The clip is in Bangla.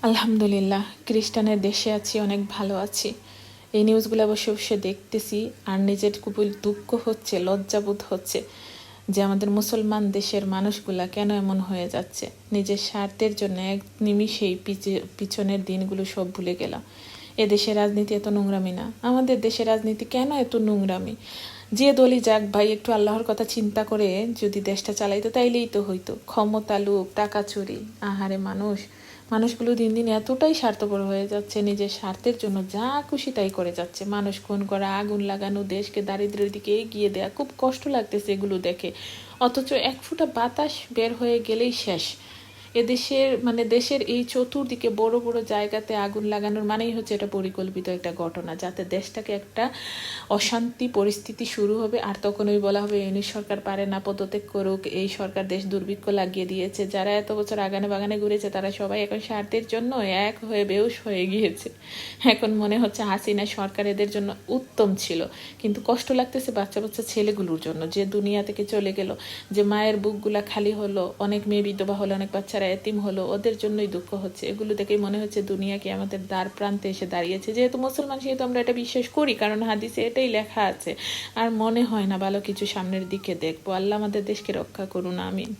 আলহামদুলিল্লাহ, খ্রিস্টানের দেশে আছি, অনেক ভালো আছি। এই নিউজগুলো বসে বসে দেখতেছি আর নিজের খুবই দুঃখ হচ্ছে, লজ্জাবোধ হচ্ছে যে আমাদের মুসলমান দেশের মানুষগুলা কেন এমন হয়ে যাচ্ছে। নিজের স্বার্থের জন্য এক নিমিষেই পিছনের দিনগুলো সব ভুলে গেলাম। এ দেশের রাজনীতি এত নোংরামি না। আমাদের দেশের রাজনীতি কেন এত নোংরামি? যে দলই যাক ভাই, একটু আল্লাহর কথা চিন্তা করে যদি দেশটা চালাইতো তাইলেই তো হইতো। ক্ষমতা, লোভ, টাকা চুরি, আহারে মানুষগুলো দিন দিন এতটাই স্বার্থপর হয়ে যাচ্ছে, নিজের স্বার্থের জন্য যা খুশি তাই করে যাচ্ছে। মানুষ খুন করা, আগুন লাগানো, দেশকে দারিদ্র্যের দিকে এগিয়ে দেয়া, খুব কষ্ট লাগতেছে এগুলো দেখে। অথচ এক ফোঁটা বাতাস বের হয়ে গেলেই শেষ। এদেশের দেশের এই চতুর্দিকে বড় বড় জায়গাতে আগুন লাগানোর মানেই হচ্ছে এটা পরিকল্পিত একটা ঘটনা, যাতে দেশটাকে একটা অশান্তি পরিস্থিতি শুরু হবে। আর তখন ওই বলা হবে এই সরকার পারে না, পদত্যাগ করুক, এই সরকার দেশ দুর্ভিক্ষ লাগিয়ে দিয়েছে। যারা এত বছর আগানে বাগানে ঘুরেছে তারা সবাই এখন স্বার্থের জন্য এক হয়ে বেহুশ হয়ে গিয়েছে। এখন মনে হচ্ছে হাসিনা সরকার এদের জন্য উত্তম ছিল, কিন্তু কষ্ট লাগতেছে বাচ্চা বাচ্চা ছেলেগুলোর জন্য, যে দুনিয়া থেকে চলে গেল, যে মায়ের বুকগুলা খালি হলো, অনেক মেয়ে বিধবা হলো, অনেক বাচ্চারা এতিম হলো, ওদের জন্যই দুঃখ হচ্ছে। এগুলো দেখেই মনে হচ্ছে দুনিয়াকে আমাদের দ্বার প্রান্তে এসে দাঁড়িয়েছে। যেহেতু মুসলমান সেহেতু আমরা এটা বিশ্বাস করি, কারণ হাদিসে এটাই লেখা আছে। আর মনে হয় না ভালো কিছু সামনের দিকে দেখবো। আল্লাহ আমাদের দেশকে রক্ষা করুন, আমিন।